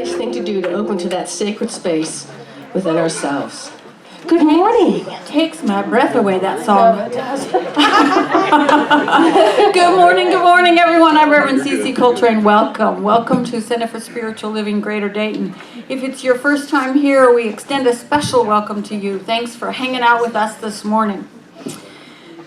nice thing to do to open to that sacred space within ourselves. Good morning. Takes my breath away, that song. Good morning, everyone. I'm Reverend C.C. Coltrane. Welcome to Center for Spiritual Living, Greater Dayton. If it's your first time here, we extend a special welcome to you. Thanks for hanging out with us this morning.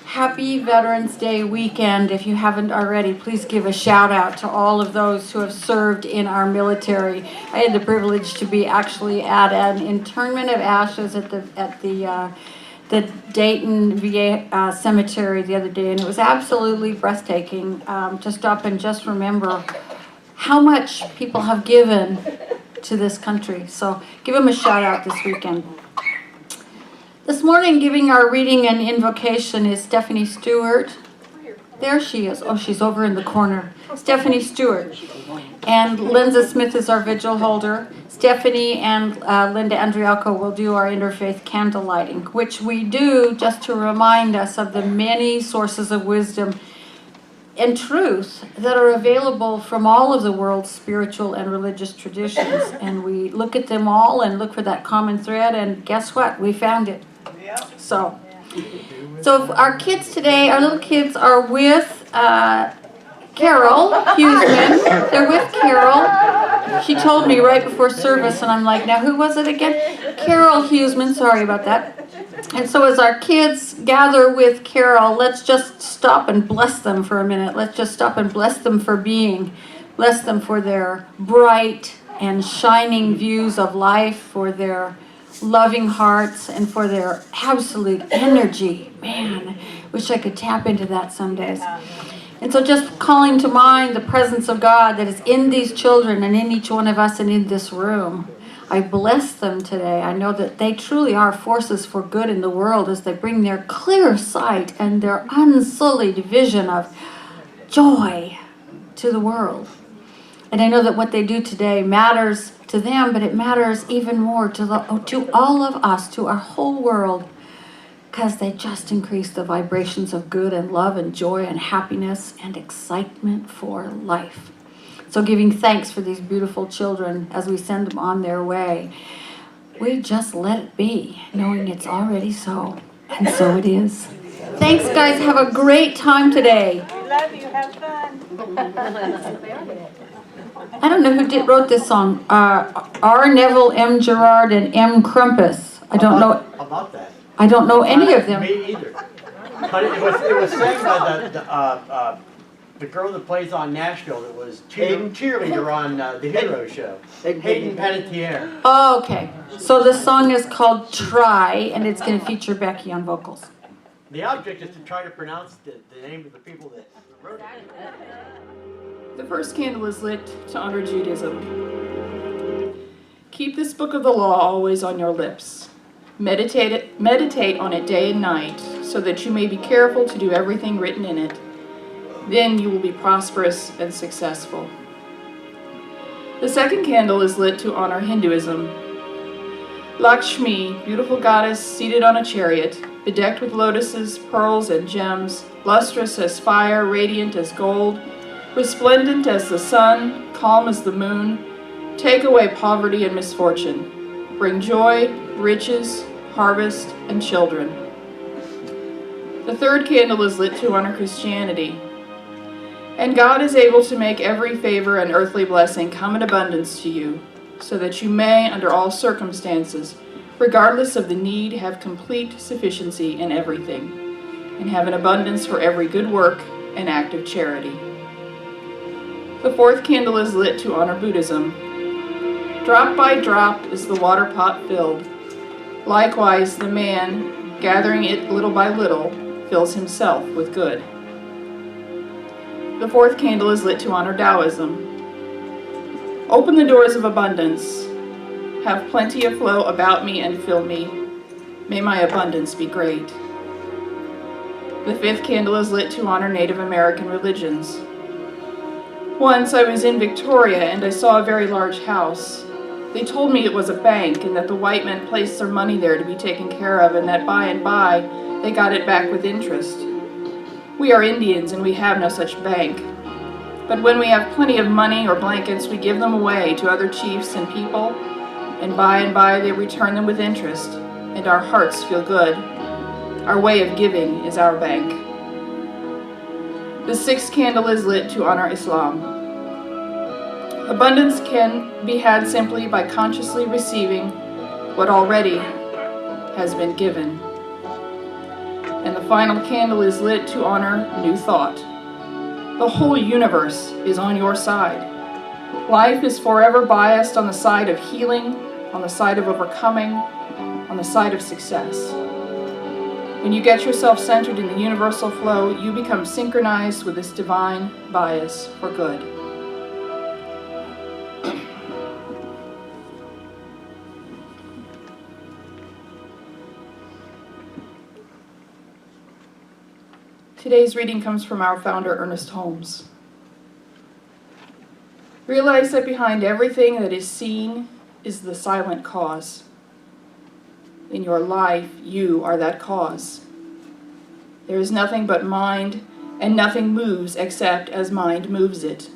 Happy Veterans Day weekend. If you haven't already, please give a shout out to all of those who have served in our military. I had the privilege to be actually at an internment of ashes at the Dayton VA cemetery the other day, and it was absolutely breathtaking to stop and just remember how much people have given to this country. So give them a shout out this weekend. This morning, giving our reading and invocation is Stephanie Stewart. There she is. Oh, she's over in the corner. Stephanie Stewart. And Linda Smith is our vigil holder. Stephanie and Linda Andrielko will do our interfaith candle lighting, which we do just to remind us of the many sources of wisdom and truth that are available from all of the world's spiritual and religious traditions. And we look at them all and look for that common thread, and guess what? We found it. So our kids today, our little kids are with Carol Huseman. They're with Carol. She told me right before service, and I'm like, now who was it again? Carol Huseman, sorry about that. And so as our kids gather with Carol, let's just stop and bless them for a minute. Let's just stop and bless them for being. Bless them for their bright and shining views of life, for their loving hearts, and for their absolute energy. Man, wish I could tap into that some days. And so just calling to mind the presence of God that is in these children and in each one of us and in this room. I bless them today. I know that they truly are forces for good in the world as they bring their clear sight and their unsullied vision of joy to the world. And I know that what they do today matters to them, but it matters even more to all of us, to our whole world, because they just increase the vibrations of good and love and joy and happiness and excitement for life. So giving thanks for these beautiful children as we send them on their way, we just let it be, knowing it's already so, and so it is. Thanks, guys. Have a great time today. Love you. Have fun. I don't know who wrote this song. R. Neville, M. Gerard, and M. Crumpus. I don't know. About that. I don't know any of them. Me either. But it was sang by the girl that plays on Nashville that was cheerleader on the Hero Show. Hayden Panettiere. Oh, okay. So the song is called Try, and it's going to feature Becky on vocals. The object is to try to pronounce the name of the people that wrote it. The first candle is lit to honor Judaism. Keep this book of the law always on your lips. Meditate on it day and night, so that you may be careful to do everything written in it. Then you will be prosperous and successful. The second candle is lit to honor Hinduism. Lakshmi, beautiful goddess seated on a chariot, bedecked with lotuses, pearls, and gems, lustrous as fire, radiant as gold, resplendent as the sun, calm as the moon, take away poverty and misfortune. Bring joy, riches, harvest, and children. The third candle is lit to honor Christianity. And God is able to make every favor and earthly blessing come in abundance to you, so that you may, under all circumstances, regardless of the need, have complete sufficiency in everything, and have an abundance for every good work and act of charity. The fourth candle is lit to honor Buddhism. Drop by drop is the water pot filled. Likewise, the man, gathering it little by little, fills himself with good. The fourth candle is lit to honor Taoism. Open the doors of abundance. Have plenty of flow about me and fill me. May my abundance be great. The fifth candle is lit to honor Native American religions. Once I was in Victoria and I saw a very large house. They told me it was a bank and that the white men placed their money there to be taken care of, and that by and by they got it back with interest. We are Indians and we have no such bank. But when we have plenty of money or blankets, we give them away to other chiefs and people, and by they return them with interest, and our hearts feel good. Our way of giving is our bank. The sixth candle is lit to honor Islam. Abundance can be had simply by consciously receiving what already has been given. And the final candle is lit to honor new thought. The whole universe is on your side. Life is forever biased on the side of healing, on the side of overcoming, on the side of success. When you get yourself centered in the universal flow, you become synchronized with this divine bias for good. Today's reading comes from our founder, Ernest Holmes. Realize that behind everything that is seen is the silent cause. In your life, you are that cause. There is nothing but mind, and nothing moves except as mind moves it.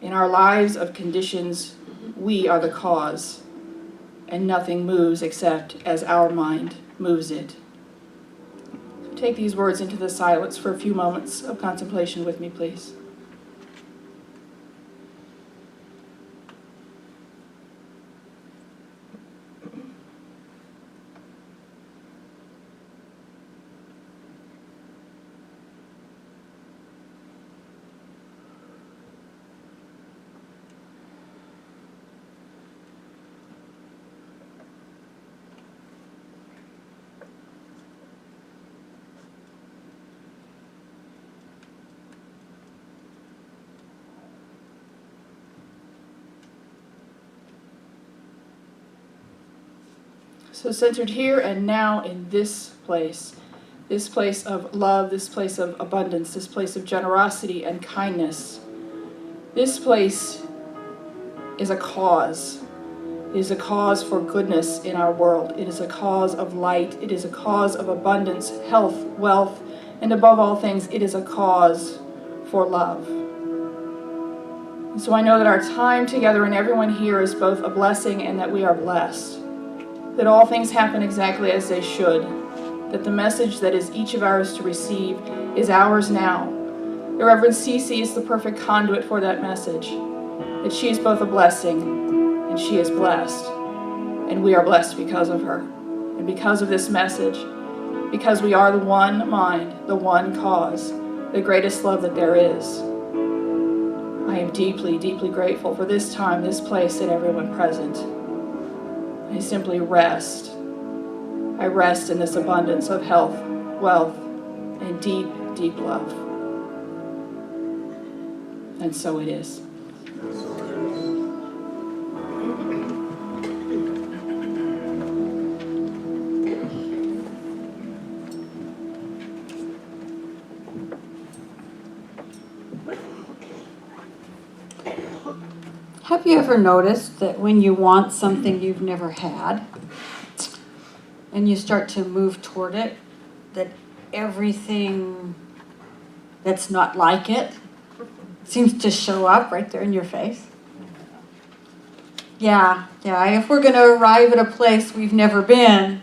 In our lives of conditions, we are the cause, and nothing moves except as our mind moves it. Take these words into the silence for a few moments of contemplation with me, please. So centered here and now in this place of love, this place of abundance, this place of generosity and kindness. This place is a cause. It is a cause for goodness in our world. It is a cause of light. It is a cause of abundance, health, wealth, and above all things, it is a cause for love. And so I know that our time together and everyone here is both a blessing and that we are blessed. That all things happen exactly as they should, that the message that is each of ours to receive is ours now. The Reverend Cece is the perfect conduit for that message, that she is both a blessing and she is blessed, and we are blessed because of her, and because of this message, because we are the one mind, the one cause, the greatest love that there is. I am deeply, deeply grateful for this time, this place, and everyone present. I simply rest. I rest in this abundance of health, wealth, and deep, deep love. And so it is. Have you ever noticed that when you want something you've never had, and you start to move toward it, that everything that's not like it seems to show up right there in your face? Yeah, if we're going to arrive at a place we've never been,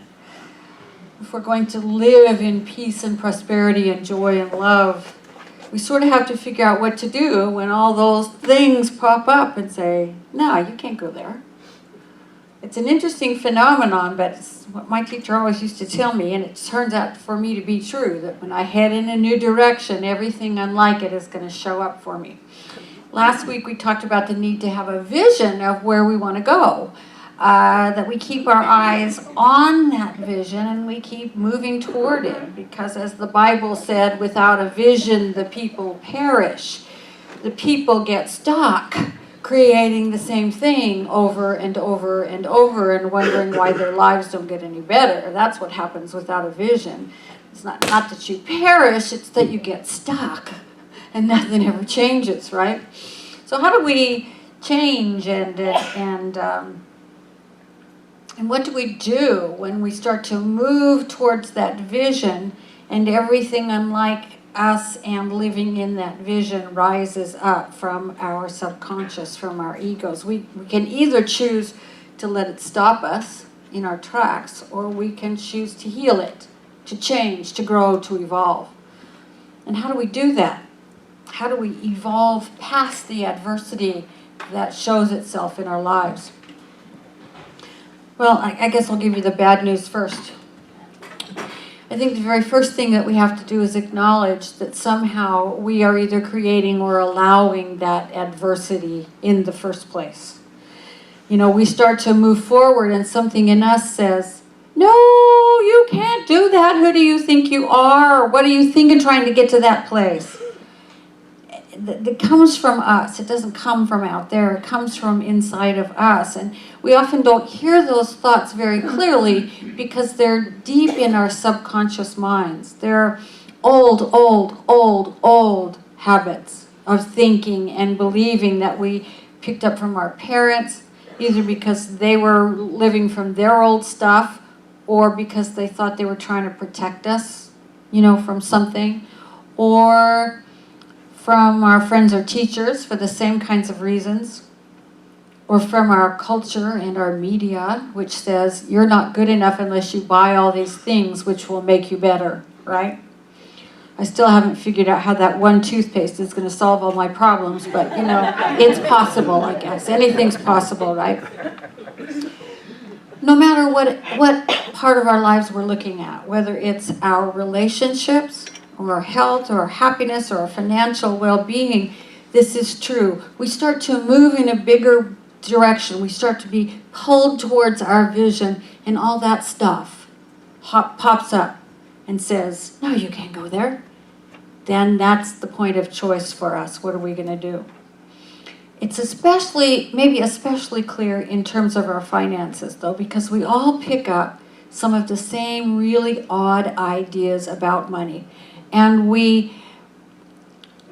if we're going to live in peace and prosperity and joy and love, we sort of have to figure out what to do when all those things pop up and say, no, you can't go there. It's an interesting phenomenon, but it's what my teacher always used to tell me, and it turns out for me to be true, that when I head in a new direction, everything unlike it is going to show up for me. Last week we talked about the need to have a vision of where we want to go. That we keep our eyes on that vision and we keep moving toward it, because as the Bible said, without a vision the people perish. The people get stuck creating the same thing over and over and over and wondering why their lives don't get any better. That's what happens without a vision. It's not that you perish, it's that you get stuck and nothing ever changes, right? So how do we change and what do we do when we start to move towards that vision and everything unlike us and living in that vision rises up from our subconscious, from our egos. We can either choose to let it stop us in our tracks, or we can choose to heal it, to change, to grow, to evolve. And how do we do that? How do we evolve past the adversity that shows itself in our lives? Well, I guess I'll give you the bad news first. I think the very first thing that we have to do is acknowledge that somehow we are either creating or allowing that adversity in the first place. You know, we start to move forward and something in us says, no, you can't do that. Who do you think you are? What are you thinking trying to get to that place? That comes from us. It doesn't come from out there. It comes from inside of us. And we often don't hear those thoughts very clearly because they're deep in our subconscious minds. They're old habits of thinking and believing that we picked up from our parents, either because they were living from their old stuff or because they thought they were trying to protect us, you know, from something, or from our friends or teachers for the same kinds of reasons, or from our culture and our media, which says you're not good enough unless you buy all these things which will make you better, right? I still haven't figured out how that one toothpaste is going to solve all my problems, but you know, it's possible, I guess. Anything's possible, right? No matter what part of our lives we're looking at, whether it's our relationships, or our health, or our happiness, or our financial well-being, this is true. We start to move in a bigger direction. We start to be pulled towards our vision, and all that stuff pops up and says, no, you can't go there. Then that's the point of choice for us. What are we going to do? It's maybe especially clear in terms of our finances, though, because we all pick up some of the same really odd ideas about money. And we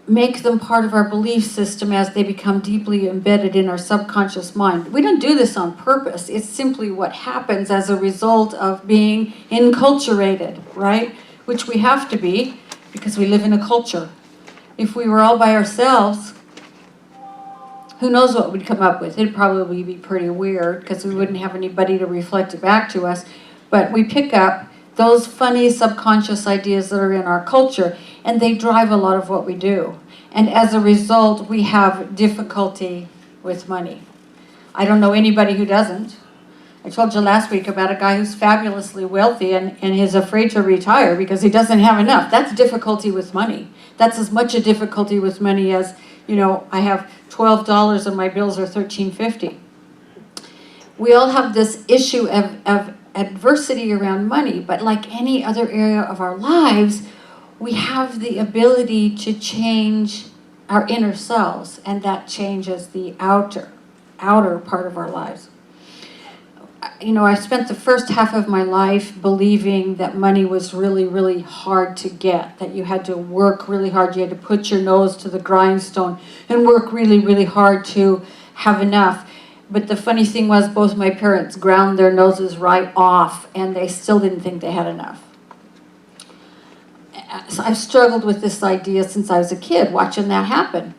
make them part of our belief system as they become deeply embedded in our subconscious mind. We don't do this on purpose. It's simply what happens as a result of being enculturated, right? Which we have to be because we live in a culture. If we were all by ourselves, who knows what we'd come up with? It'd probably be pretty weird because we wouldn't have anybody to reflect it back to us. But we pick up those funny subconscious ideas that are in our culture, and they drive a lot of what we do. And as a result, we have difficulty with money. I don't know anybody who doesn't. I told you last week about a guy who's fabulously wealthy and is afraid to retire because he doesn't have enough. That's difficulty with money. That's as much a difficulty with money as, you know, I have $12 and my bills are $13.50. We all have this issue of adversity around money, but like any other area of our lives, we have the ability to change our inner selves, and that changes the outer part of our lives. You know, I spent the first half of my life believing that money was really, really hard to get, that you had to work really hard, you had to put your nose to the grindstone and work really, really hard to have enough. But the funny thing was, both my parents ground their noses right off, and they still didn't think they had enough. So I've struggled with this idea since I was a kid, watching that happen.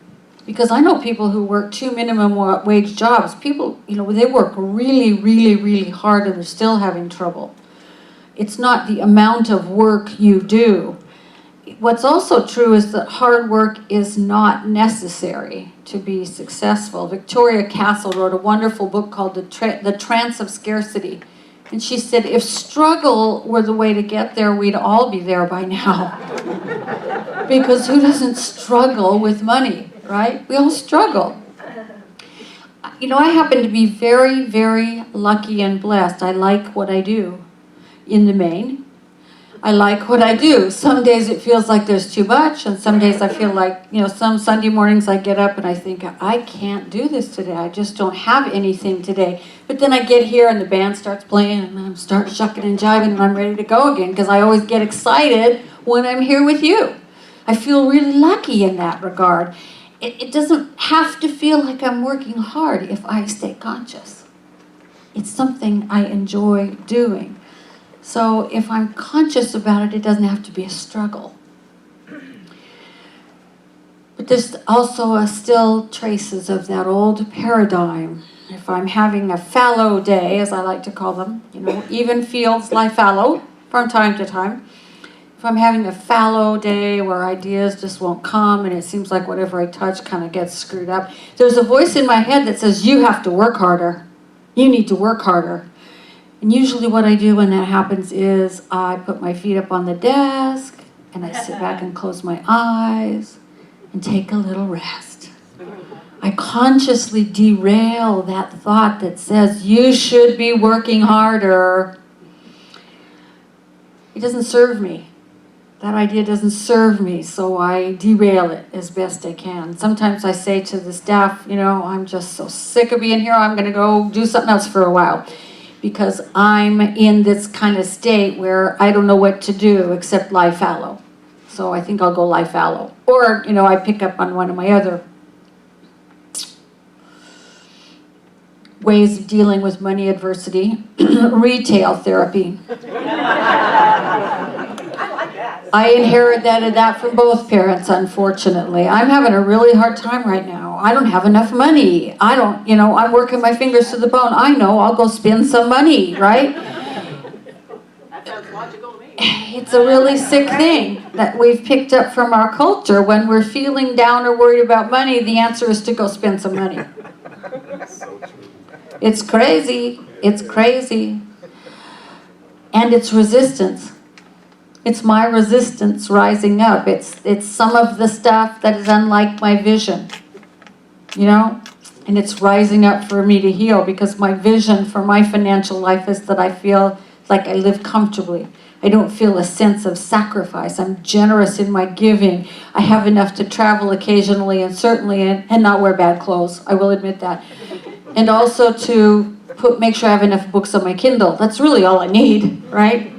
Because I know people who work 2 minimum wage jobs. People, you know, they work really, really, really hard and they're still having trouble. It's not the amount of work you do. What's also true is that hard work is not necessary to be successful. Victoria Castle wrote a wonderful book called The Trance of Scarcity. And she said, if struggle were the way to get there, we'd all be there by now. Because who doesn't struggle with money, right? We all struggle. You know, I happen to be very, very lucky and blessed. I like what I do in the main. I like what I do. Some days it feels like there's too much, and some days I feel like, you know, some Sunday mornings I get up and I think, I can't do this today. I just don't have anything today. But then I get here and the band starts playing and I start shucking and jiving and I'm ready to go again because I always get excited when I'm here with you. I feel really lucky in that regard. It doesn't have to feel like I'm working hard if I stay conscious. It's something I enjoy doing. So if I'm conscious about it, it doesn't have to be a struggle. But there's also still traces of that old paradigm. If I'm having a fallow day, as I like to call them, even fields lie fallow from time to time. If I'm having a fallow day where ideas just won't come and it seems like whatever I touch kind of gets screwed up, there's a voice in my head that says, you have to work harder. You need to work harder. And usually what I do when that happens is I put my feet up on the desk and I sit back and close my eyes and take a little rest. I consciously derail that thought that says, you should be working harder. It doesn't serve me. That idea doesn't serve me, so I derail it as best I can. Sometimes I say to the staff, I'm just so sick of being here, I'm going to go do something else for a while. Because I'm in this kind of state where I don't know what to do except lie fallow. So I think I'll go lie fallow. Or, I pick up on one of my other ways of dealing with money adversity, retail therapy. I inherited that from both parents, unfortunately. I'm having a really hard time right now. I don't have enough money. I'm working my fingers to the bone. I know, I'll go spend some money, right? That sounds logical to me. It's a really sick thing that we've picked up from our culture. When we're feeling down or worried about money, the answer is to go spend some money. It's crazy. It's crazy. And it's resistance. It's my resistance rising up. It's some of the stuff that is unlike my vision. And it's rising up for me to heal, because my vision for my financial life is that I feel like I live comfortably. I don't feel a sense of sacrifice. I'm generous in my giving. I have enough to travel occasionally and certainly and not wear bad clothes. I will admit that. And also to make sure I have enough books on my Kindle. That's really all I need, right?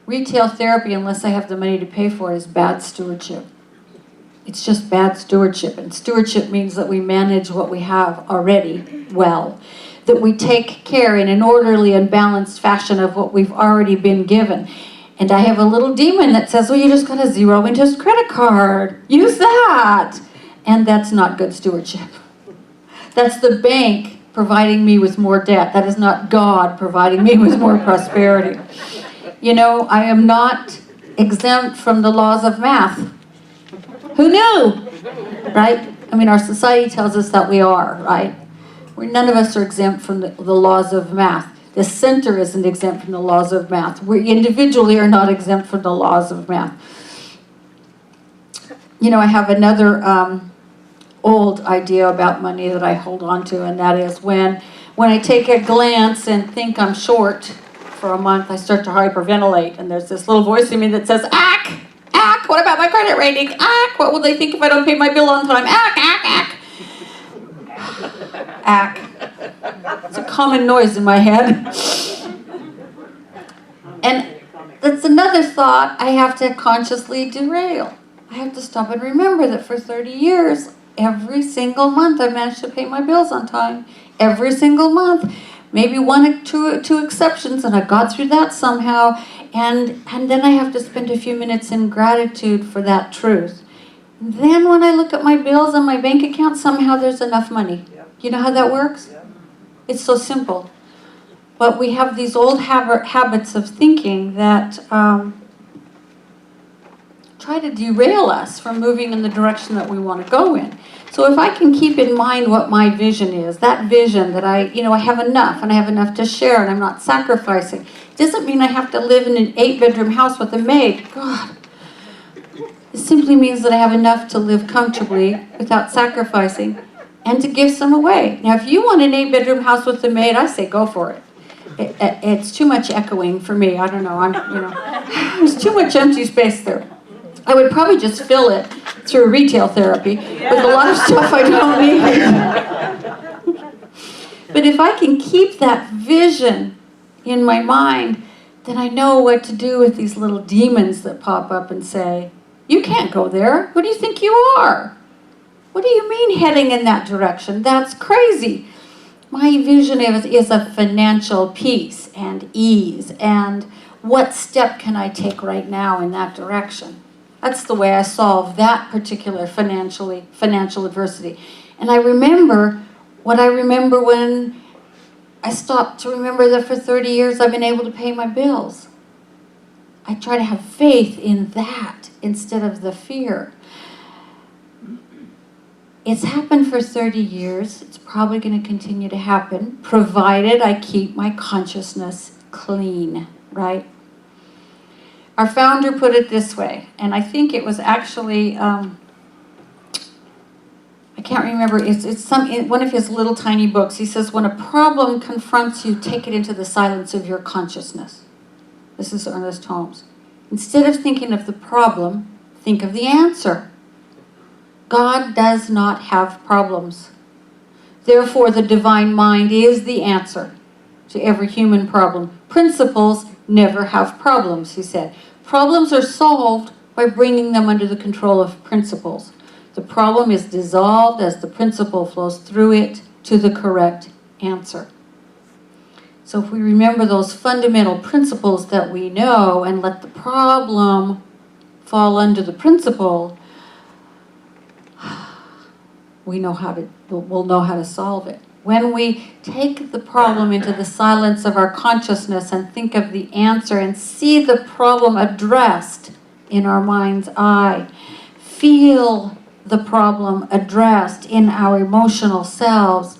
Retail therapy, unless I have the money to pay for it, is bad stewardship. It's just bad stewardship. And stewardship means that we manage what we have already well. That we take care in an orderly and balanced fashion of what we've already been given. And I have a little demon that says, well, you just got a zero interest credit card. Use that. And that's not good stewardship. That's the bank providing me with more debt. That is not God providing me with more prosperity. I am not exempt from the laws of math. Who knew? Right? Our society tells us that we are, right? None of us are exempt from the laws of math. The center isn't exempt from the laws of math. We individually are not exempt from the laws of math. I have another old idea about money that I hold on to, and that is when I take a glance and think I'm short for a month, I start to hyperventilate, and there's this little voice in me that says, ack, ack, what about my credit rating? Ack, what will they think if I don't pay my bill on time? Ack, ack, ack. Ack. It's a common noise in my head. And that's another thought I have to consciously derail. I have to stop and remember that for 30 years, every single month I managed to pay my bills on time. Every single month. Maybe one or two exceptions, and I got through that somehow. And then I have to spend a few minutes in gratitude for that truth. Then when I look at my bills and my bank account, somehow there's enough money. You know how that works? It's so simple. But we have these old habits of thinking that try to derail us from moving in the direction that we want to go in. So if I can keep in mind what my vision is, that vision that I have enough, and I have enough to share, and I'm not sacrificing. It doesn't mean I have to live in an 8-bedroom house with a maid. God. It simply means that I have enough to live comfortably without sacrificing and to give some away. Now, if you want an 8-bedroom house with a maid, I say go for it. It's too much echoing for me. I don't know. There's too much empty space there. I would probably just fill it through retail therapy with a lot of stuff I don't need. But if I can keep that vision in my mind, then I know what to do with these little demons that pop up and say, you can't go there. Who do you think you are? What do you mean heading in that direction? That's crazy. My vision is of financial peace and ease, and what step can I take right now in that direction? That's the way I solve that particular financial adversity. And I remember when I stopped to remember that for 30 years I've been able to pay my bills. I try to have faith in that instead of the fear. It's happened for 30 years. It's probably going to continue to happen, provided I keep my consciousness clean, right? Our founder put it this way, and I think it was actually, I can't remember, it's one of his little tiny books. He says, when a problem confronts you, take it into the silence of your consciousness. This is Ernest Holmes. Instead of thinking of the problem, think of the answer. God does not have problems. Therefore, the divine mind is the answer to every human problem. Principles never have problems, he said. Problems are solved by bringing them under the control of principles. The problem is dissolved as the principle flows through it to the correct answer. So if we remember those fundamental principles that we know and let the problem fall under the principle, we'll know how to solve it. When we take the problem into the silence of our consciousness and think of the answer and see the problem addressed in our mind's eye, feel the problem addressed in our emotional selves,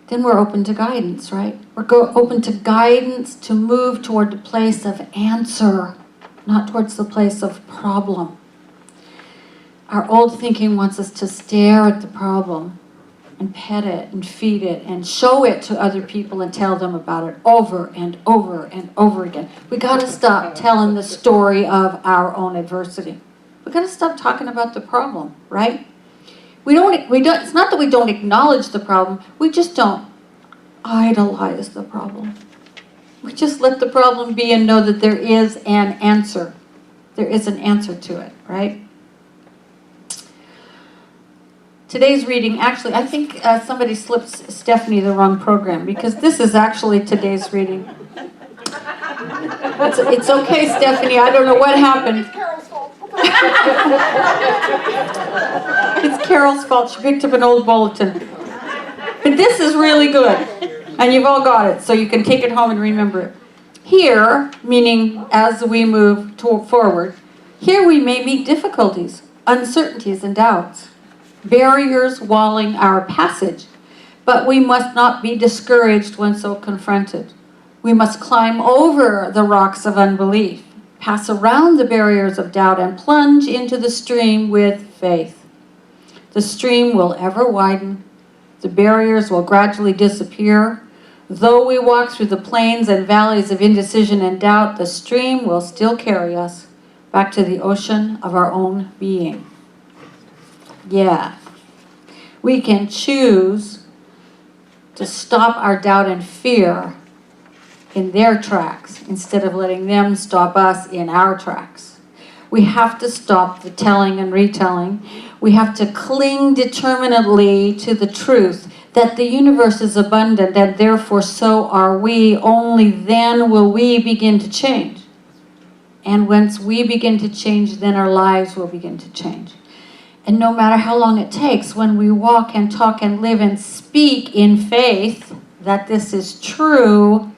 then we're open to guidance, right? We're open to guidance to move toward the place of answer, not towards the place of problem. Our old thinking wants us to stare at the problem and pet it and feed it and show it to other people and tell them about it over and over and over again. We got to stop telling the story of our own adversity. We got to stop talking about the problem, right? We don't. It's not that we don't acknowledge the problem. We just don't idolize the problem. We just let the problem be and know that there is an answer. There is an answer to it, right? Today's reading, actually, I think somebody slipped Stephanie the wrong program, because this is actually today's reading. It's okay, Stephanie. I don't know what happened. It's Carol's fault. It's Carol's fault. She picked up an old bulletin. But this is really good. And you've all got it, so you can take it home and remember it. Here, meaning as we move forward, here we may meet difficulties, uncertainties, and doubts. Barriers walling our passage, but we must not be discouraged when so confronted. We must climb over the rocks of unbelief, pass around the barriers of doubt, and plunge into the stream with faith. The stream will ever widen. The barriers will gradually disappear. Though we walk through the plains and valleys of indecision and doubt, the stream will still carry us back to the ocean of our own being. Yeah. We can choose to stop our doubt and fear in their tracks instead of letting them stop us in our tracks. We have to stop the telling and retelling. We have to cling determinedly to the truth that the universe is abundant and therefore so are we. Only then will we begin to change. And once we begin to change, then our lives will begin to change. And no matter how long it takes, when we walk and talk and live and speak in faith that this is true,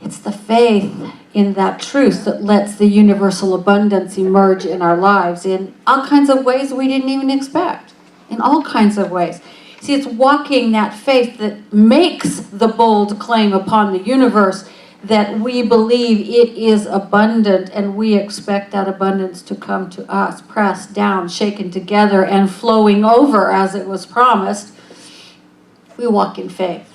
it's the faith in that truth that lets the universal abundance emerge in our lives in all kinds of ways we didn't even expect. In all kinds of ways. See, it's walking that faith that makes the bold claim upon the universe that we believe it is abundant and we expect that abundance to come to us, pressed down, shaken together, and flowing over as it was promised. We walk in faith.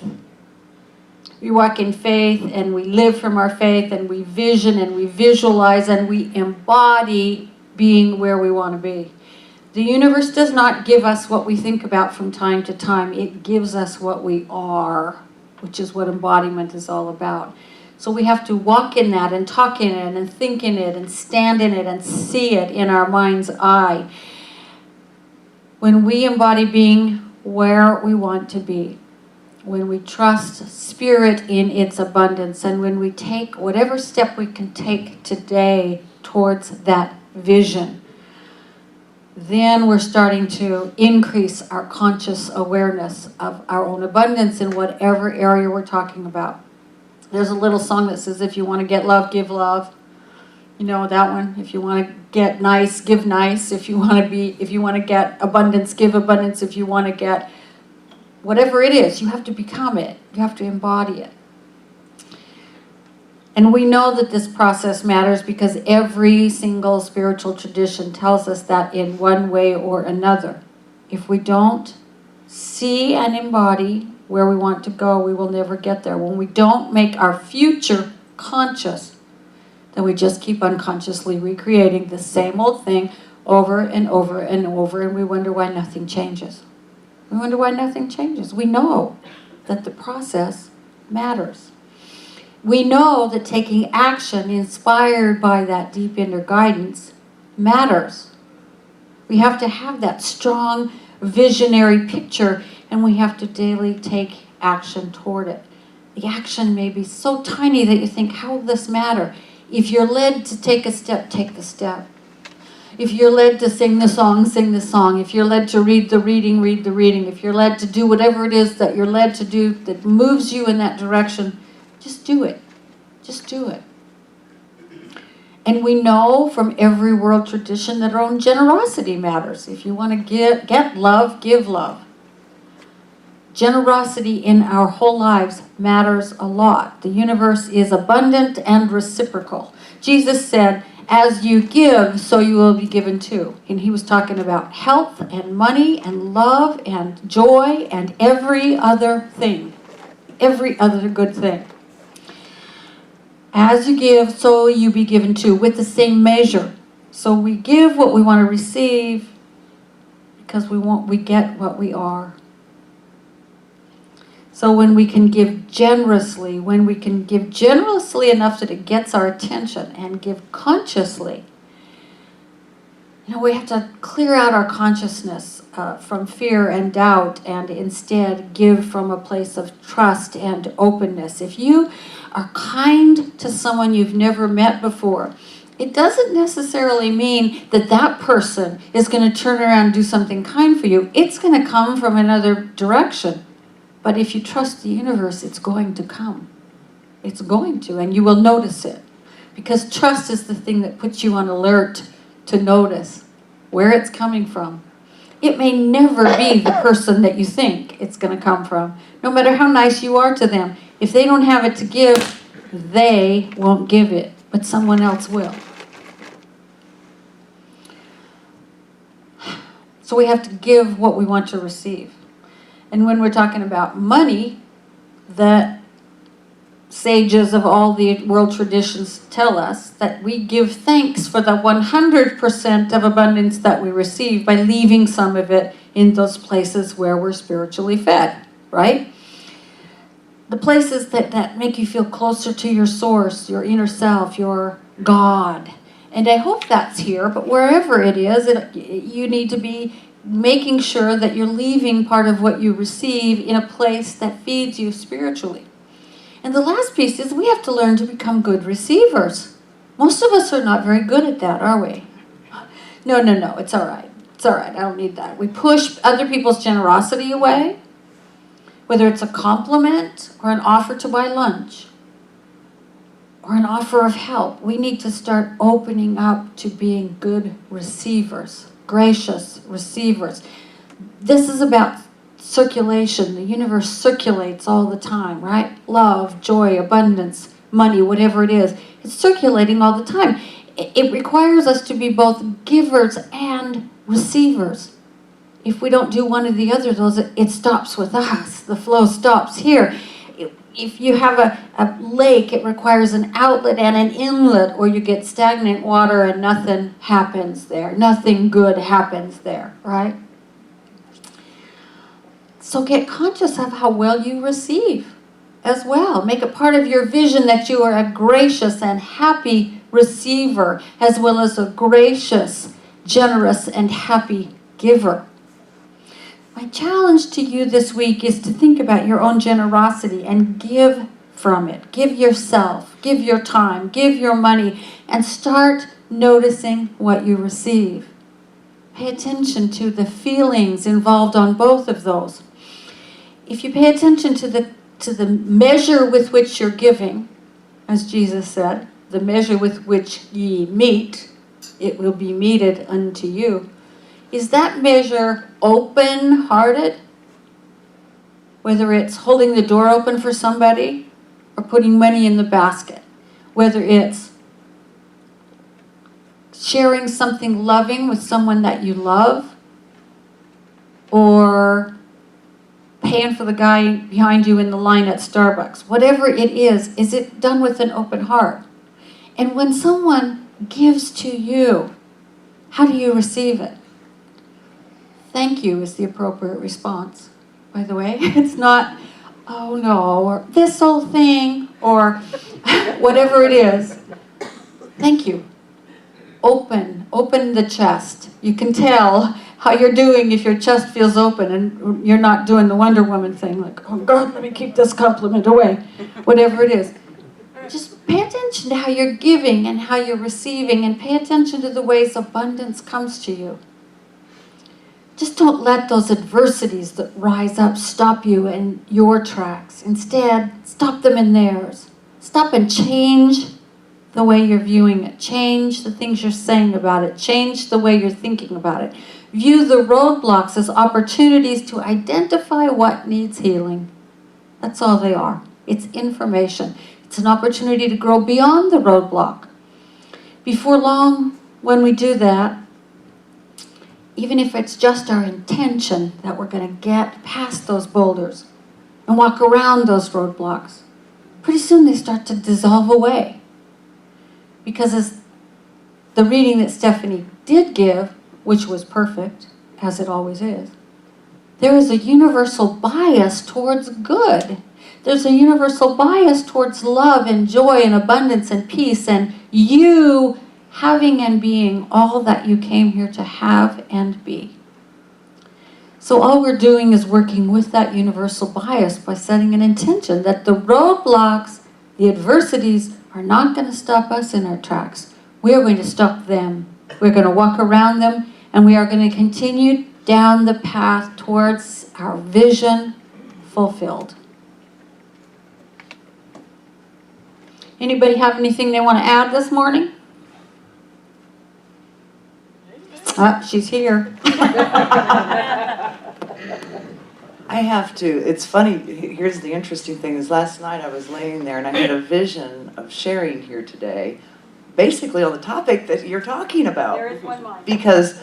We walk in faith and we live from our faith and we vision and we visualize and we embody being where we want to be. The universe does not give us what we think about from time to time. It gives us what we are, which is what embodiment is all about. So we have to walk in that and talk in it and think in it and stand in it and see it in our mind's eye. When we embody being where we want to be, when we trust Spirit in its abundance, and when we take whatever step we can take today towards that vision, then we're starting to increase our conscious awareness of our own abundance in whatever area we're talking about. There's a little song that says, if you want to get love, give love. You know that one? If you want to get nice, give nice. If you want to get abundance, give abundance. If you want to get whatever it is, you have to become it. You have to embody it. And we know that this process matters because every single spiritual tradition tells us that in one way or another. If we don't see and embody where we want to go, we will never get there. When we don't make our future conscious, then we just keep unconsciously recreating the same old thing over and over and over, and we wonder why nothing changes. We wonder why nothing changes. We know that the process matters. We know that taking action inspired by that deep inner guidance matters. We have to have that strong visionary picture, and we have to daily take action toward it. The action may be so tiny that you think, how will this matter? If you're led to take a step, take the step. If you're led to sing the song, sing the song. If you're led to read the reading, read the reading. If you're led to do whatever it is that you're led to do that moves you in that direction, just do it. Just do it. And we know from every world tradition that our own generosity matters. If you want to get love, give love. Generosity in our whole lives matters a lot. The universe is abundant and reciprocal. Jesus said, as you give, so you will be given too. And he was talking about health and money and love and joy and every other thing. Every other good thing. As you give, so you be given too, with the same measure. So we give what we want to receive because we get what we are. So when we can give generously, enough that it gets our attention and give consciously, we have to clear out our consciousness from fear and doubt and instead give from a place of trust and openness. If you are kind to someone you've never met before, it doesn't necessarily mean that that person is going to turn around and do something kind for you. It's going to come from another direction. But if you trust the universe, it's going to come. It's going to, and you will notice it. Because trust is the thing that puts you on alert to notice where it's coming from. It may never be the person that you think it's going to come from. No matter how nice you are to them, if they don't have it to give, they won't give it, but someone else will. So we have to give what we want to receive. And when we're talking about money, the sages of all the world traditions tell us that we give thanks for the 100% of abundance that we receive by leaving some of it in those places where we're spiritually fed, right? The places that make you feel closer to your source, your inner self, your God. And I hope that's here, but wherever it is, you need to be making sure that you're leaving part of what you receive in a place that feeds you spiritually. And the last piece is we have to learn to become good receivers. Most of us are not very good at that, are we? No, it's all right. It's all right, I don't need that. We push other people's generosity away, whether it's a compliment or an offer to buy lunch or an offer of help. We need to start opening up to being good receivers. Gracious receivers. This is about circulation. The universe circulates all the time, right? Love, joy, abundance, money, whatever it is. It's circulating all the time. It requires us to be both givers and receivers. If we don't do one or the other, it stops with us. The flow stops here. If you have a lake, it requires an outlet and an inlet, or you get stagnant water and nothing happens there. Nothing good happens there, right? So get conscious of how well you receive as well. Make it part of your vision that you are a gracious and happy receiver, as well as a gracious, generous, and happy giver. My challenge to you this week is to think about your own generosity and give from it. Give yourself, give your time, give your money, and start noticing what you receive. Pay attention to the feelings involved on both of those. If you pay attention to the measure with which you're giving, as Jesus said, the measure with which ye mete, it will be meted unto you. Is that measure open-hearted? Whether it's holding the door open for somebody or putting money in the basket. Whether it's sharing something loving with someone that you love, or paying for the guy behind you in the line at Starbucks. Whatever it is it done with an open heart? And when someone gives to you, how do you receive it? Thank you is the appropriate response, by the way. It's not, oh no, or this old thing, or whatever it is. Thank you. Open the chest. You can tell how you're doing if your chest feels open and you're not doing the Wonder Woman thing, like, oh God, let me keep this compliment away, whatever it is. Just pay attention to how you're giving and how you're receiving, and pay attention to the ways abundance comes to you. Just don't let those adversities that rise up stop you in your tracks. Instead, stop them in theirs. Stop and change the way you're viewing it. Change the things you're saying about it. Change the way you're thinking about it. View the roadblocks as opportunities to identify what needs healing. That's all they are. It's information. It's an opportunity to grow beyond the roadblock. Before long, when we do that, even if it's just our intention that we're going to get past those boulders and walk around those roadblocks, pretty soon they start to dissolve away. Because as the reading that Stephanie did give, which was perfect, as it always is, there is a universal bias towards good. There's a universal bias towards love and joy and abundance and peace, and you having and being all that you came here to have and be. So all we're doing is working with that universal bias by setting an intention that the roadblocks, the adversities, are not going to stop us in our tracks. We are going to stop them. We're going to walk around them, and we are going to continue down the path towards our vision fulfilled. Anybody have anything they want to add this morning? She's here. I have to. It's funny. Here's the interesting thing is last night I was laying there and I had a vision of sharing here today, basically on the topic that you're talking about. There is one more. Because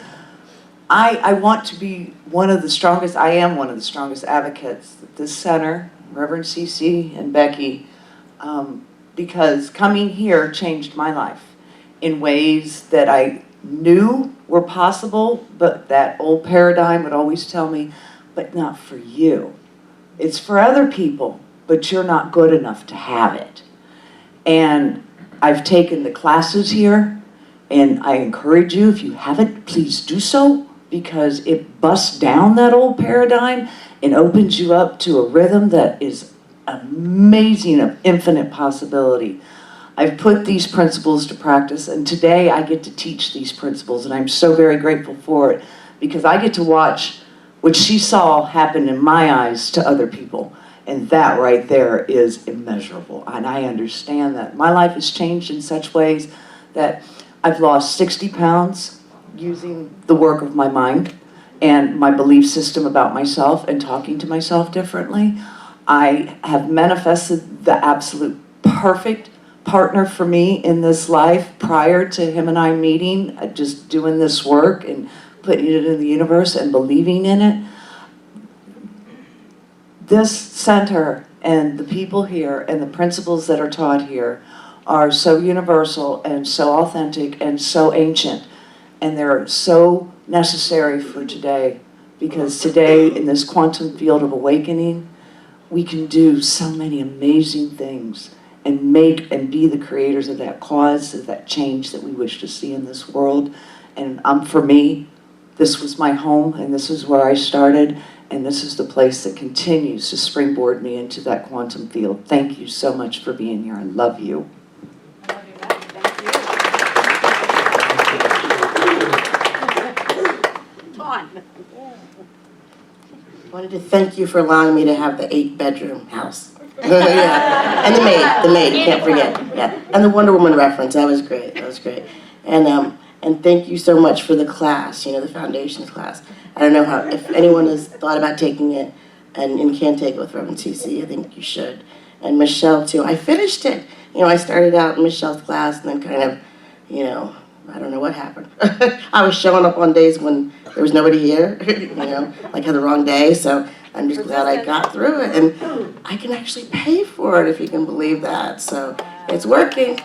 I want to be one of the strongest, I am one of the strongest advocates at this center, Reverend Cece and Becky, because coming here changed my life in ways that I knew were possible, but that old paradigm would always tell me, but not for you. It's for other people, but you're not good enough to have it. And I've taken the classes here, and I encourage you, if you haven't, please do so, because it busts down that old paradigm and opens you up to a rhythm that is amazing, of infinite possibility. I've put these principles to practice, and today I get to teach these principles, and I'm so very grateful for it, because I get to watch what she saw happen in my eyes to other people, and that right there is immeasurable, and I understand that. My life has changed in such ways that I've lost 60 pounds using the work of my mind and my belief system about myself and talking to myself differently. I have manifested the absolute perfect partner for me in this life prior to him and I meeting, just doing this work and putting it in the universe and believing in it. This center and the people here and the principles that are taught here are so universal and so authentic and so ancient, and they're so necessary for today, because today in this quantum field of awakening we can do so many amazing things and make and be the creators of that cause, of that change that we wish to see in this world. And for me, this was my home, and this is where I started, And this is the place that continues to springboard me into that quantum field. Thank you so much for being here. I love you. I wanted to thank you for allowing me to have the 8-bedroom house. Yeah. And the maid, can't forget. Yeah. And the Wonder Woman reference, that was great. And thank you so much for the class, the foundations class. I don't know if anyone has thought about taking it and can't take it with Reverend CC, I think you should. And Michelle too. I finished it. I started out in Michelle's class and then kind of, I don't know what happened. I was showing up on days when there was nobody here, like had the wrong day. So I'm just glad I got through it. And I can actually pay for it, if you can believe that. So it's working.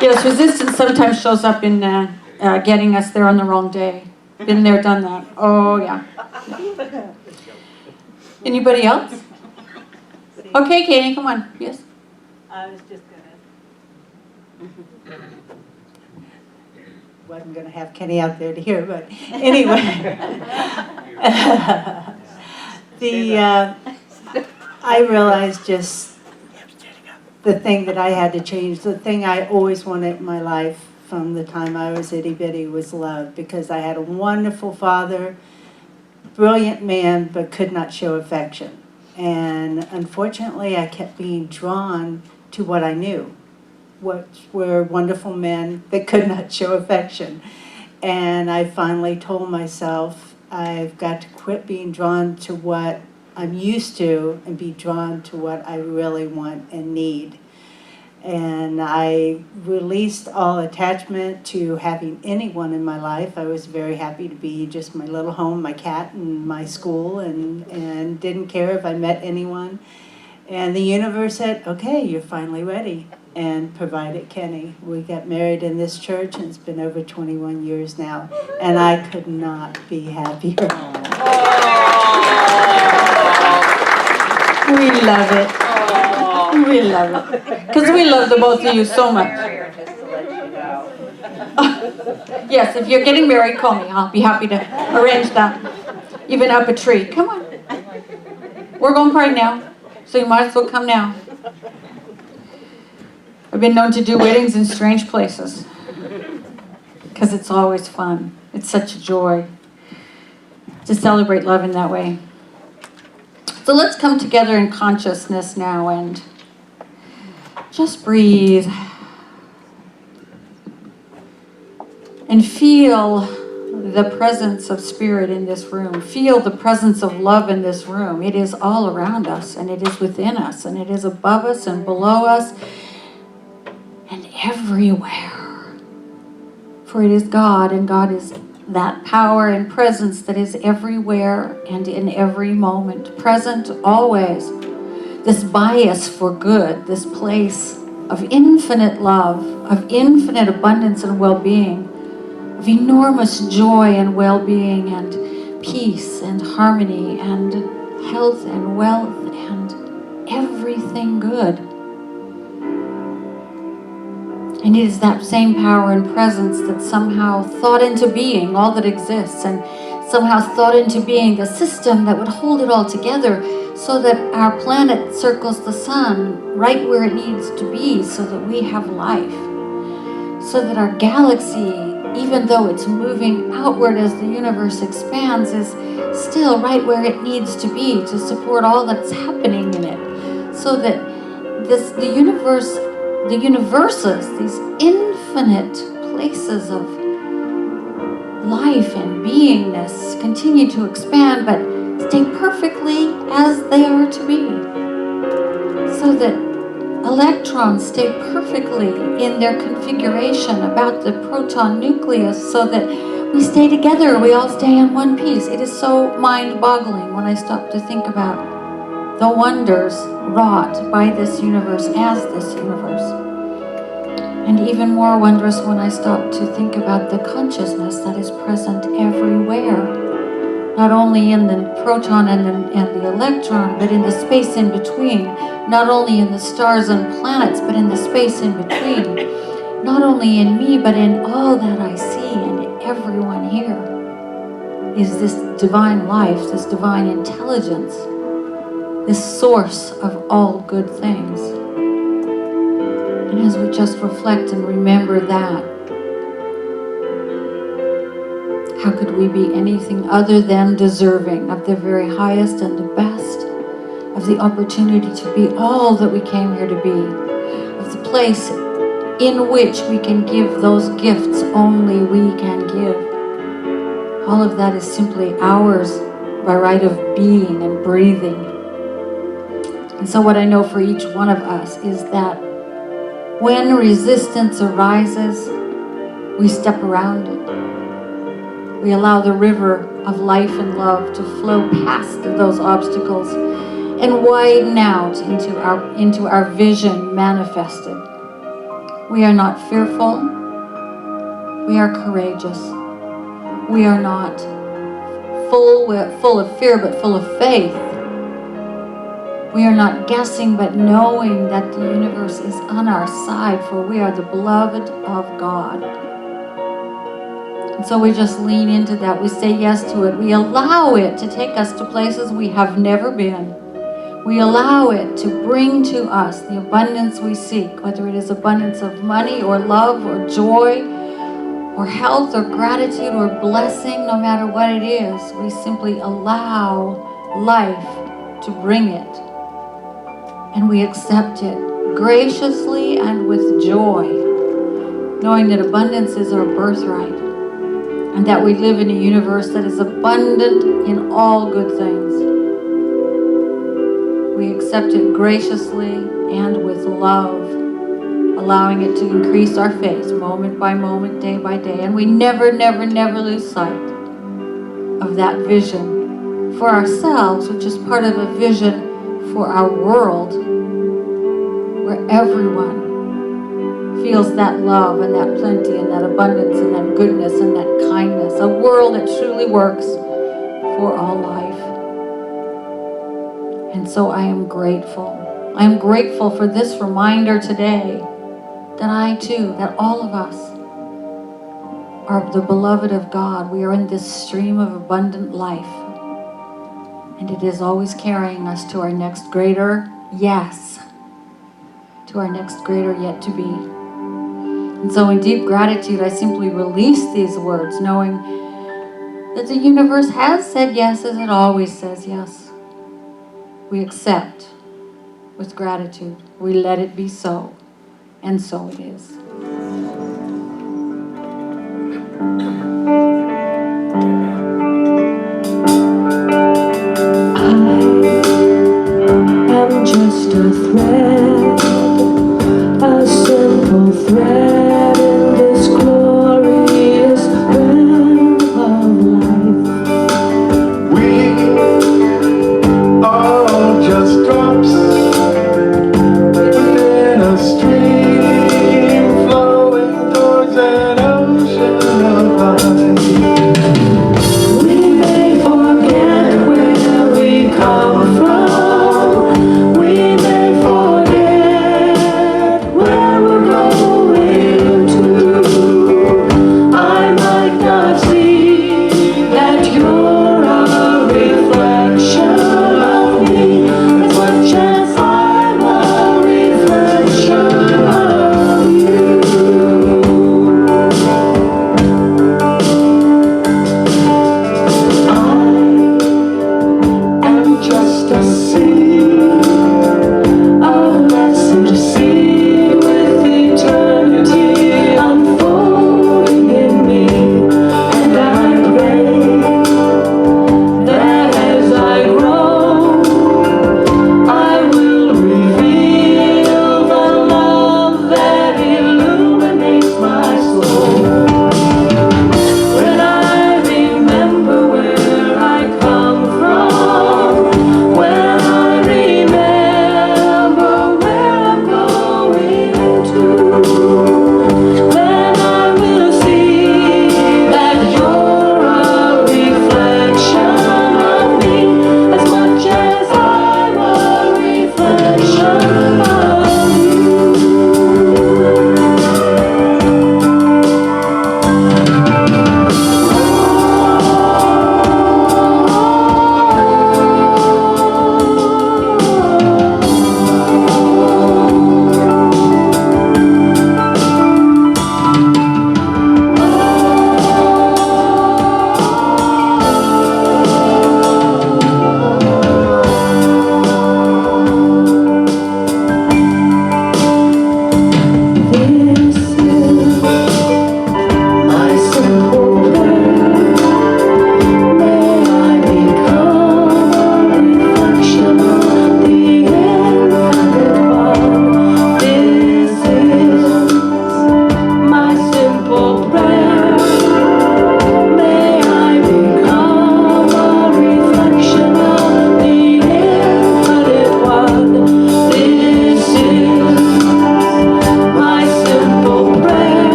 Yes, resistance sometimes shows up in getting us there on the wrong day. Been there, done that. Oh, yeah. Anybody else? Okay, Katie, come on. Yes? I was just wasn't gonna have Kenny out there to hear, but anyway. I realized just the thing that I had to change, the thing I always wanted in my life from the time I was itty bitty was love, because I had a wonderful father, brilliant man, but could not show affection. And unfortunately, I kept being drawn to what I knew, what were wonderful men that could not show affection. And I finally told myself, I've got to quit being drawn to what I'm used to and be drawn to what I really want and need. And I released all attachment to having anyone in my life. I was very happy to be just my little home, my cat, and my school, and didn't care if I met anyone. And the universe said, okay, you're finally ready, and provided Kenny. We got married in this church, and it's been over 21 years now, and I could not be happier. We love it. We love it. Because we love the both of you so much. Yes, if you're getting married, call me. I'll be happy to arrange that. Even up a tree. Come on. We're going to pray now, so you might as well come now. I've been known to do weddings in strange places because it's always fun. It's such a joy to celebrate love in that way. So let's come together in consciousness now and just breathe and feel the presence of spirit in this room. Feel the presence of love in this room. It is all around us, and it is within us, and it is above us and below us and everywhere. For it is God, and God is that power and presence that is everywhere and in every moment, present always. This bias for good, this place of infinite love, of infinite abundance and well-being, of enormous joy and well-being and peace and harmony and health and wealth and everything good. And it is that same power and presence that somehow thought into being all that exists, and somehow thought into being the system that would hold it all together, so that our planet circles the sun right where it needs to be, so that we have life. So that our galaxy, even though it's moving outward as the universe expands, is still right where it needs to be to support all that's happening in it. So that the universes, these infinite places of life and beingness continue to expand, but stay perfectly as they are to be. So that electrons stay perfectly in their configuration about the proton nucleus, so that we stay together, we all stay in one piece. It is so mind-boggling when I stop to think about the wonders wrought by this universe as this universe. And even more wondrous when I stop to think about the consciousness that is present everywhere. Not only in the proton and the electron, but in the space in between. Not only in the stars and planets, but in the space in between. Not only in me, but in all that I see and everyone here. is this divine life, this divine intelligence, this source of all good things. And as we just reflect and remember that, how could we be anything other than deserving of the very highest and the best, of the opportunity to be all that we came here to be, of the place in which we can give those gifts only we can give. All of that is simply ours by right of being and breathing. And so what I know for each one of us is that when resistance arises, we step around it. We allow the river of life and love to flow past those obstacles and widen out into our vision manifested. We are not fearful. We are courageous. We are not full of fear, but full of faith. We are not guessing, but knowing that the universe is on our side, for we are the beloved of God. And so we just lean into that. We say yes to it. We allow it to take us to places we have never been. We allow it to bring to us the abundance we seek, whether it is abundance of money or love or joy or health or gratitude or blessing, no matter what it is. We simply allow life to bring it. And we accept it graciously and with joy, knowing that abundance is our birthright and that we live in a universe that is abundant in all good things. We accept it graciously and with love, allowing it to increase our faith moment by moment, day by day. And we never, never, never lose sight of that vision for ourselves, which is part of a vision for our world, where everyone feels that love and that plenty and that abundance and that goodness and that kindness. A world that truly works for all life. And so I am grateful. I am grateful for this reminder today that I too, that all of us are the beloved of God. We are in this stream of abundant life. And it is always carrying us to our next greater yes, to our next greater yet to be. And so in deep gratitude, I simply release these words, knowing that the universe has said yes as it always says yes. We accept with gratitude. We let it be so, and so it is. I'm just a thread, a simple thread in this glorious web of life. We are just drops within a stream flowing towards an ocean of light. We may forget where we come from. We may forget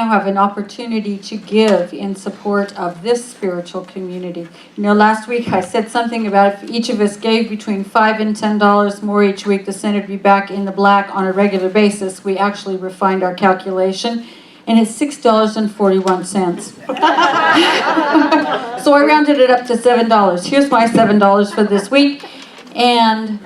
now have an opportunity to give in support of this spiritual community. You know, last week I said something about if each of us gave between $5 and $10 more each week, the center would be back in the black on a regular basis. We actually refined our calculation, and it's $6.41. So I rounded it up to $7. Here's my $7 for this week. And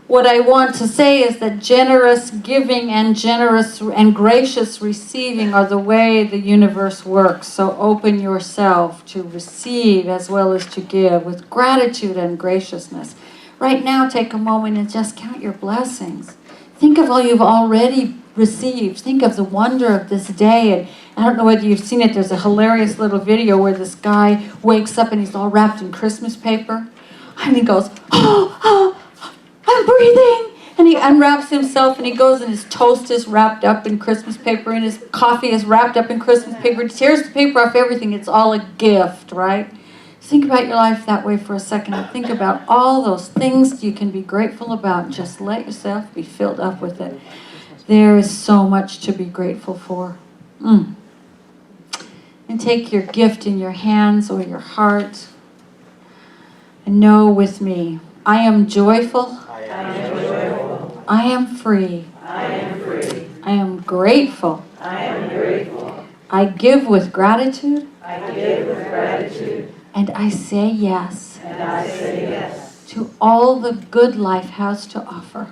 what I want to say is that generous giving and generous and gracious receiving are the way the universe works. So open yourself to receive as well as to give with gratitude and graciousness. Right now, take a moment and just count your blessings. Think of all you've already received. Think of the wonder of this day. And I don't know whether you've seen it. There's a hilarious little video where this guy wakes up and he's all wrapped in Christmas paper. And he goes, oh, I'm breathing. And he unwraps himself and he goes and his toast is wrapped up in Christmas paper and his coffee is wrapped up in Christmas paper. He tears the paper off everything. It's all a gift, right? Think about your life that way for a second and think about all those things you can be grateful about. Just let yourself be filled up with it. There is so much to be grateful for. And take your gift in your hands or your heart and know with me, I am joyful. I am free. I am grateful. I give with gratitude. And I say yes. To all the good life has to offer.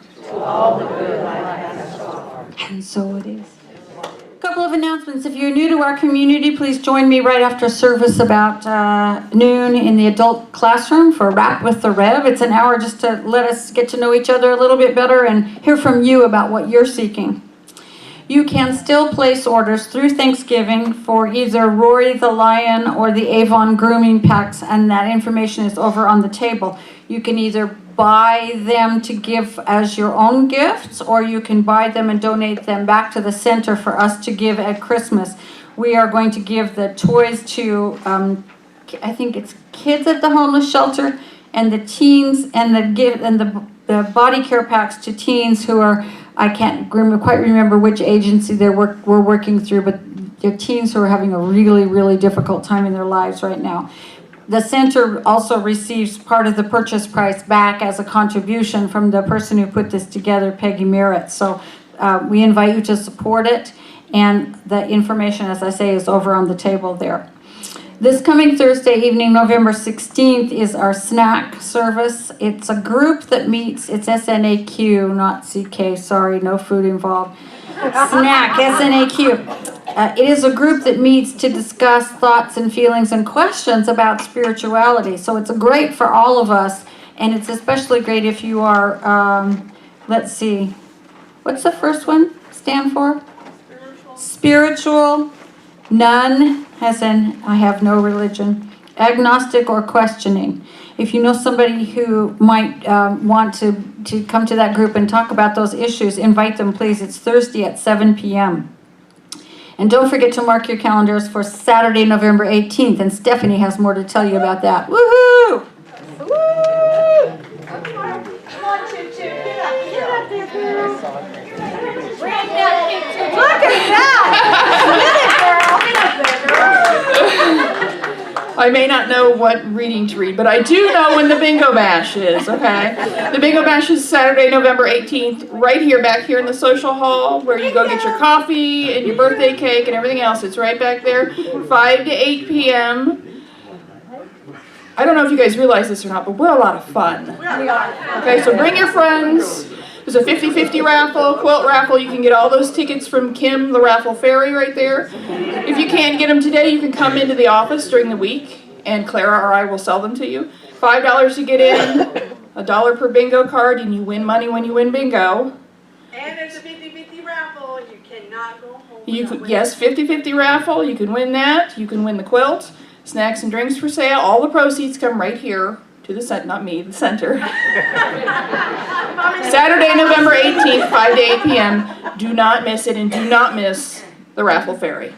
And so it is. A couple of announcements. If you're new to our community, please join me right after service about noon in the adult classroom for Rap with the Rev. It's an hour just to let us get to know each other a little bit better and hear from you about what you're seeking. You can still place orders through Thanksgiving for either Rory the Lion or the Avon grooming packs, and that information is over on the table. You can either buy them to give as your own gifts, or you can buy them and donate them back to the center for us to give at Christmas. We are going to give the toys to, I think it's kids at the homeless shelter, and the teens, and the body care packs to teens who are, I can't quite remember which agency we're working through, but they're teens who are having a really, really difficult time in their lives right now. The center also receives part of the purchase price back as a contribution from the person who put this together, Peggy Merritt. So we invite you to support it, and the information, as I say, is over on the table there. This coming Thursday evening, November 16th, is our snack service. It's a group that meets, it's SNAQ, not CK, sorry, no food involved. Snack, SNAQ. It is a group that meets to discuss thoughts and feelings and questions about spirituality. So it's great for all of us, and it's especially great if you are, let's see, what's the first one stand for? Spiritual. None, as in I have no religion, agnostic or questioning. If you know somebody who might want to come to that group and talk about those issues, invite them, please. It's Thursday at 7 p.m. And don't forget to mark your calendars for Saturday, November 18th. And Stephanie has more to tell you about that. Woohoo! Come on, Chip Chip, get up there, girl. Bring that picture. Look at that! I may not know what reading to read, but I do know when the bingo bash is, okay? The bingo bash is Saturday, November 18th, right here, back here in the social hall, where you go get your coffee and your birthday cake and everything else. It's right back there, 5 to 8 p.m. I don't know if you guys realize this or not, but we're a lot of fun. Okay, so bring your friends. There's a 50-50 raffle, quilt raffle. You can get all those tickets from Kim, the raffle fairy right there. If you can't get them today, you can come into the office during the week, and Clara or I will sell them to you. $5 to get in, $1 per bingo card, and you win money when you win bingo. And it's a 50-50 raffle. You cannot go home. Yes, 50-50 raffle. You can win that. You can win the quilt. Snacks and drinks for sale. All the proceeds come right here to the center, not me, the center. Saturday, November 18th, 5 to 8 p.m. Do not miss it, and do not miss the raffle fairy.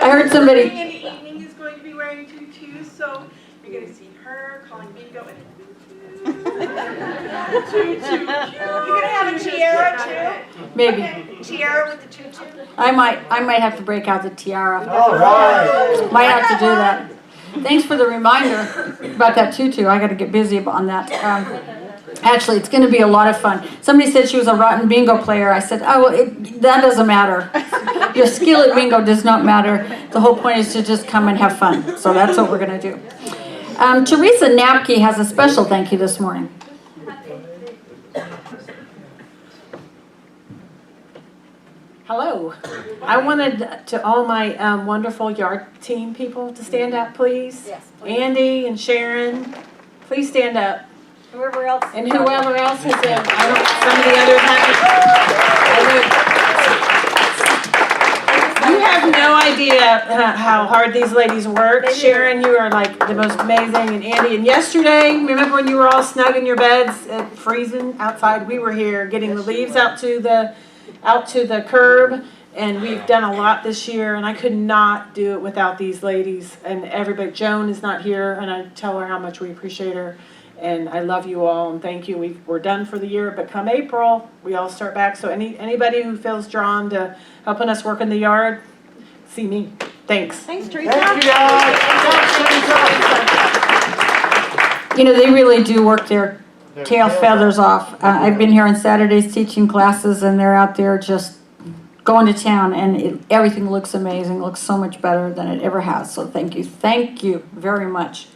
I heard somebody. In the evening is going to be wearing tutus, so you're going to see her calling bingo and tutu. You're going to have a cheer. Tiara too? Maybe. Okay, tiara with the tutu. I might have to break out the tiara. All right. Might have to do that. Thanks for the reminder about that tutu. I got to get busy on that. Actually, it's going to be a lot of fun. Somebody said she was a rotten bingo player. I said, oh, well, that doesn't matter. Your skill at bingo does not matter. The whole point is to just come and have fun. So that's what we're going to do. Teresa Napke has a special thank you this morning. Hello. I wanted to all my wonderful yard team people to stand up, please. Yes, please. Andy and Sharon, please stand up. Whoever else. And whoever else has been, I don't, some of the others haven't. You have no idea how hard these ladies work. Sharon, you are like the most amazing. And Andy, and yesterday, remember when you were all snug in your beds, freezing outside? We were here getting the leaves out to the curb, and we've done a lot this year, and I could not do it without these ladies and everybody. Joan is not here, and I tell her how much we appreciate her, and I love you all, and thank you. We're done for the year, but come April, we all start back. So anybody who feels drawn to helping us work in the yard, see me. Thanks. Thanks, Teresa. Thank you guys. You know, they really do work their tail feathers off. I've been here on Saturdays teaching classes, and they're out there just going to town, and everything looks amazing, looks so much better than it ever has. So thank you very much.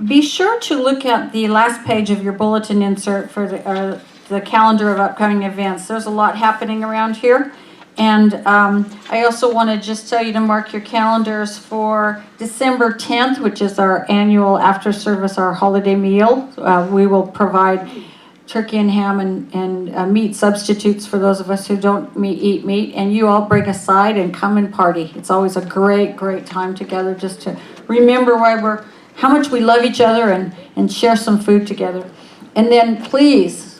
Be sure to look at the last page of your bulletin insert for the calendar of upcoming events. There's a lot happening around here. And I also want to just tell you to mark your calendars for December 10th, which is our annual after service, our holiday meal. We will provide turkey and ham and meat substitutes for those of us who don't eat meat. And you all bring a side and come and party. It's always a great time together just to remember how much we love each other and share some food together. And then please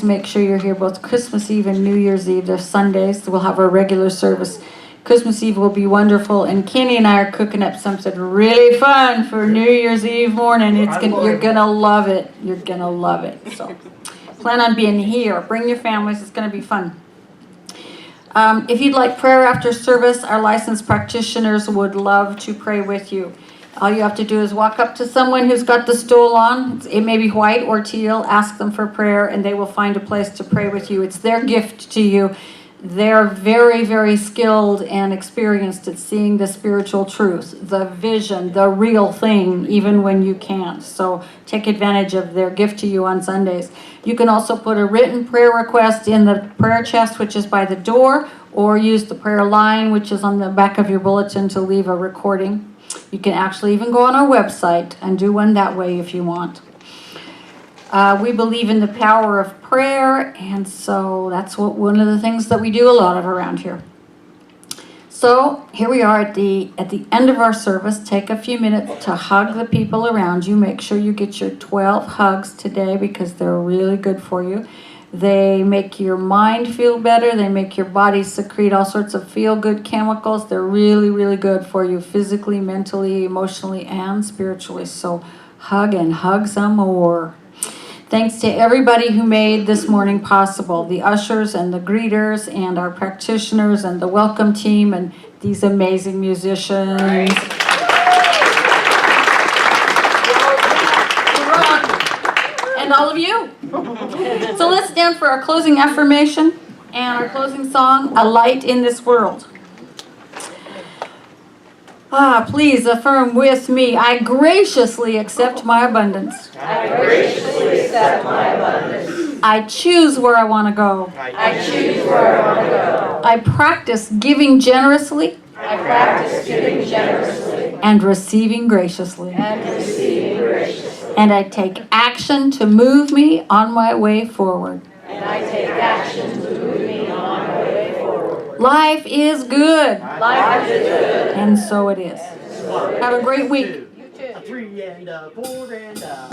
make sure you're here both Christmas Eve and New Year's Eve. They're Sundays. We'll have our regular service. Christmas Eve will be wonderful, and Kenny and I are cooking up something really fun for New Year's Eve morning. You're gonna love it. You're gonna love it. So plan on being here. Bring your families. It's gonna be fun. If you'd like prayer after service, our licensed practitioners would love to pray with you. All you have to do is walk up to someone who's got the stole on. It may be white or teal. Ask them for prayer, and they will find a place to pray with you. It's their gift to you. They're very skilled and experienced at seeing the spiritual truth, the vision, the real thing, even when you can't. So take advantage of their gift to you on Sundays. You can also put a written prayer request in the prayer chest, which is by the door, or use the prayer line, which is on the back of your bulletin, to leave a recording. You can actually even go on our website and do one that way if you want. We believe in the power of prayer, and so that's one of the things that we do a lot of around here. So here we are at the end of our service. Take a few minutes to hug the people around you. Make sure you get your 12 hugs today because they're really good for you. They make your mind feel better. They make your body secrete all sorts of feel-good chemicals. They're really good for you physically, mentally, emotionally, and spiritually. So hug and hug some more. Thanks to everybody who made this morning possible. The ushers and the greeters and our practitioners and the welcome team and these amazing musicians. And all of you. So let's stand for our closing affirmation and our closing song, A Light in This World. Please affirm with me, I graciously accept my abundance. I graciously accept my abundance. I choose where I want to go. I choose where I want to go. I practice giving generously. I practice giving generously. And receiving graciously. And receiving graciously. And I take action to move me on my way forward. And I take action to move me on my way forward. Life is good. Life is good. And so it is. Have a great week. A 3 and a 4 and a